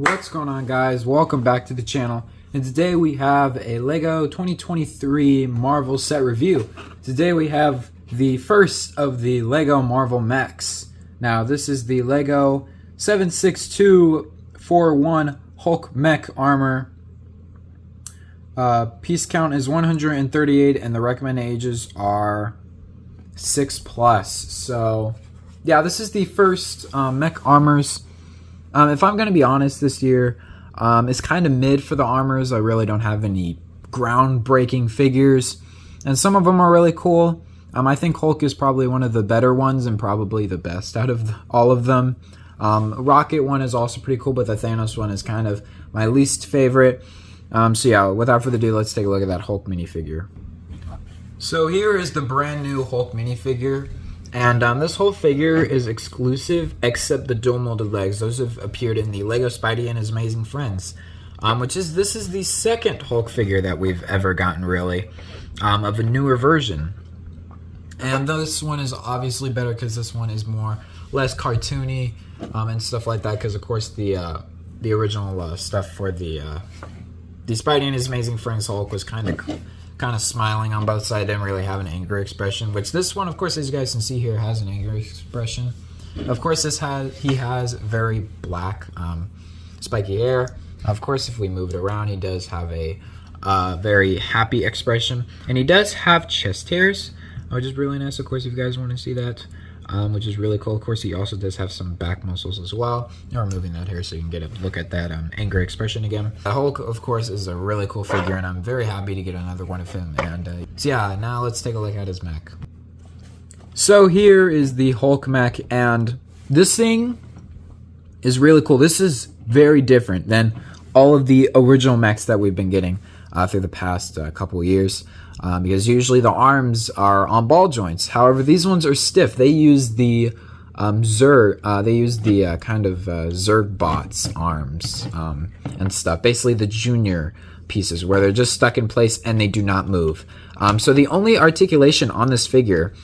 What's going on, guys? Welcome back to the channel, and today we have a LEGO 2023 Marvel set review. Today we have the first of the LEGO Marvel Mechs. Now this is the LEGO 76241 Hulk Mech armor. Piece count is 138 and the recommended ages are 6+. So yeah, this is the first mech armors. If I'm going to be honest, this year it's kind of mid for the armors. I really don't have any groundbreaking figures, and some of them are really cool. I think Hulk is probably one of the better ones and probably the best out of all of them. Rocket one is also pretty cool, but the Thanos one is kind of my least favorite. So yeah, without further ado, let's take a look at that Hulk minifigure. So here is the brand new Hulk minifigure. And this whole figure is exclusive except the dual molded legs. Those have appeared in the LEGO Spidey and His Amazing Friends. This is the second Hulk figure that we've ever gotten, really, of a newer version. And this one is obviously better because this one is less cartoony and stuff like that. Because of course the original stuff for the Spidey and His Amazing Friends Hulk was kind of smiling on both sides, didn't really have an angry expression, which this one, of course, as you guys can see here, has an angry expression. Of course, he has very black spiky hair. Of course, if we move it around, he does have a very happy expression, and he does have chest hairs, which is really nice. Of course, if you guys want to see that, which is really cool. Of course, he also does have some back muscles as well. We're moving that here so you can get a look at that angry expression again. Hulk, of course, is a really cool figure, and I'm very happy to get another one of him. And so yeah, now let's take a look at his mech. So here is the Hulk mech, and this thing is really cool. This is very different than all of the original mechs that we've been getting through the past couple of years. Because usually the arms are on ball joints. However, these ones are stiff. They use the Zerg. They use the kind of Zerg bots arms and stuff. Basically, the junior pieces where they're just stuck in place and they do not move. So the only articulation on this figure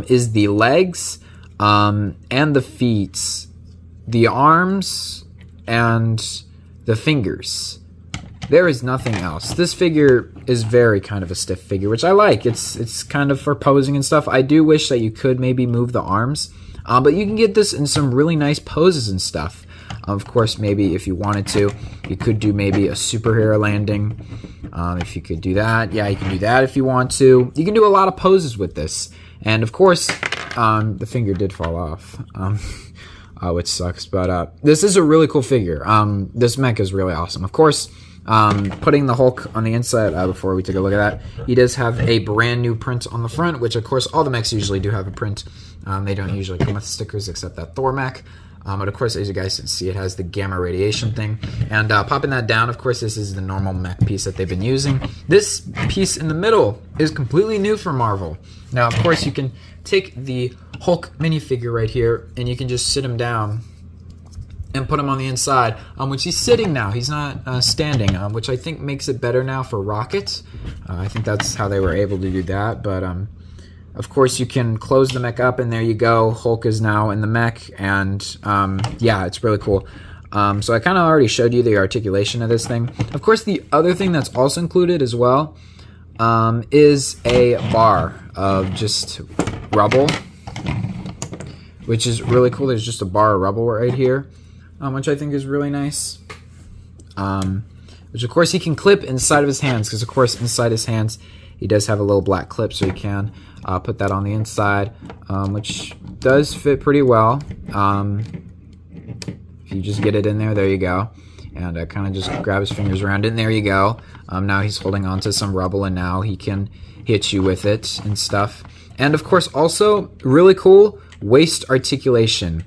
is the legs and the feet, the arms, and the fingers. There is nothing else. This figure is very kind of a stiff figure, which I like. It's kind of for posing and stuff. I do wish that you could maybe move the arms, but you can get this in some really nice poses and stuff. Of course, maybe if you wanted to, you could do maybe a superhero landing. If you could do that, yeah, you can do that if you want to. You can do a lot of poses with this. And of course, the finger did fall off. Which sucks, but this is a really cool figure. This mech is really awesome. Of course, putting the Hulk on the inside, before we take a look at that, he does have a brand new print on the front, which of course all the mechs usually do have a print. They don't usually come with stickers except that Thor mech. But of course, as you guys can see, it has the gamma radiation thing. And popping that down, of course, this is the normal mech piece that they've been using. This piece in the middle is completely new for Marvel. Now, of course, you can take the Hulk minifigure right here, and you can just sit him down and put him on the inside, which he's sitting now. He's not standing, which I think makes it better now for Rocket. I think that's how they were able to do that. But of course, you can close the mech up, and there you go. Hulk is now in the mech, and yeah, it's really cool. So I kind of already showed you the articulation of this thing. Of course, the other thing that's also included as well is a bar of just rubble, which is really cool. There's just a bar of rubble right here. Which I think is really nice. Which of course he can clip inside of his hands, because of course inside his hands he does have a little black clip, so you can put that on the inside, which does fit pretty well. If you just get it in there you go. And kind of just grab his fingers around it, and there you go. Now he's holding on to some rubble, and now he can hit you with it and stuff. And of course also, really cool, waist articulation.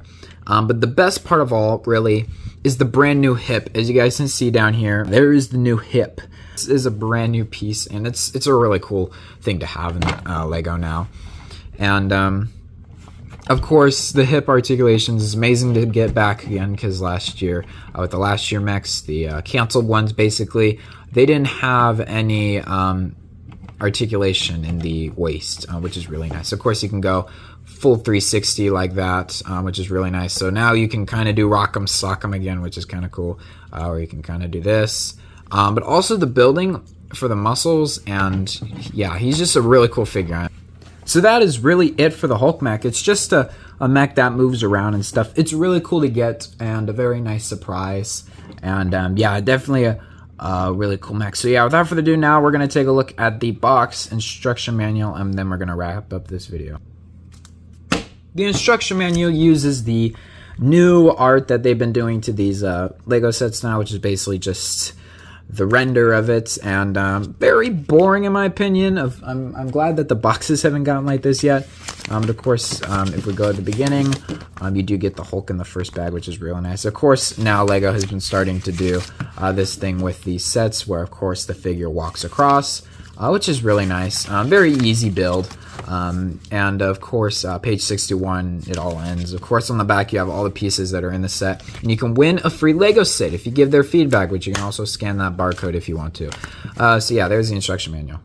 But the best part of all, really, is the brand new hip. As you guys can see down here, there is the new hip. This is a brand new piece, and it's a really cool thing to have in LEGO now. And of course, the hip articulations is amazing to get back again, because last year, with the last year mechs, the canceled ones, basically, they didn't have any articulation in the waist, which is really nice. Of course, you can go full 360 like that, which is really nice. So now you can kind of do rock'em sock'em again, which is kind of cool. Or you can kind of do this. But also the building for the muscles, and yeah, he's just a really cool figure. So that is really it for the Hulk mech. It's just a mech that moves around and stuff. It's really cool to get and a very nice surprise. And yeah, definitely a really cool mech. So yeah, without further ado, now we're going to take a look at the box instruction manual, and then we're going to wrap up this video. The instruction manual uses the new art that they've been doing to these Lego sets now, which is basically just the render of it, and very boring in my opinion. I'm glad that the boxes haven't gotten like this yet. But of course, if we go at the beginning, you do get the Hulk in the first bag, which is really nice. Of course, now Lego has been starting to do this thing with these sets where, of course, the figure walks across, which is really nice. Very easy build. And of course, page 61, it all ends. Of course, on the back, you have all the pieces that are in the set, and you can win a free Lego set if you give their feedback, which you can also scan that barcode if you want to. So yeah, there's the instruction manual.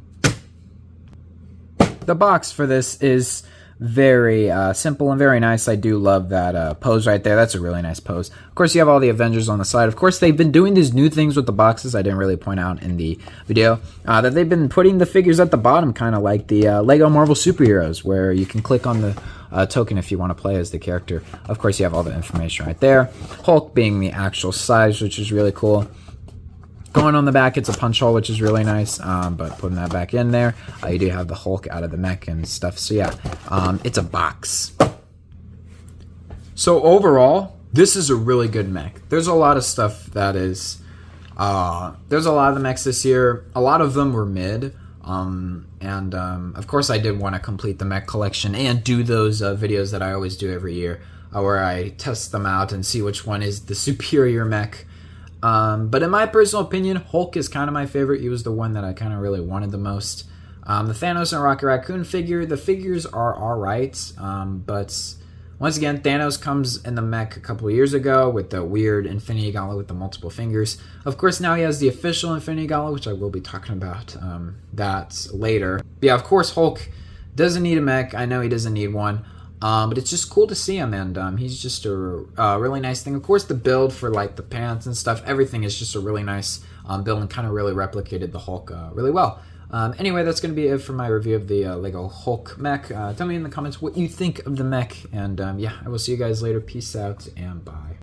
The box for this is very simple and very nice. I do love that pose right there. That's a really nice pose. Of course, you have all the Avengers on the side. Of course, they've been doing these new things with the boxes. I didn't really point out in the video that they've been putting the figures at the bottom, kind of like the Lego Marvel Superheroes, where you can click on the token if you want to play as the character. Of course, you have all the information right there. Hulk being the actual size, which is really cool. Going on the back, it's a punch hole, which is really nice, but putting that back in there, you do have the Hulk out of the mech and stuff. So yeah, it's a box. So overall, this is a really good mech. There's a lot of stuff that is, there's a lot of the mechs this year. A lot of them were mid, and of course I did want to complete the mech collection and do those videos that I always do every year, where I test them out and see which one is the superior mech. But in my personal opinion, Hulk is kind of my favorite. He was the one that I kind of really wanted the most. The Thanos and Rocket Raccoon figure, the figures are alright, but once again, Thanos comes in the mech a couple of years ago with the weird Infinity Gauntlet with the multiple fingers. Of course, now he has the official Infinity Gauntlet, which I will be talking about that later. But yeah, of course, Hulk doesn't need a mech. I know he doesn't need one. But it's just cool to see him, and he's just a really nice thing. Of course, the build for like the pants and stuff, everything is just a really nice build, and kind of really replicated the Hulk really well. Anyway, that's going to be it for my review of the Lego Hulk mech. Tell me in the comments what you think of the mech, and yeah, I will see you guys later. Peace out, and bye.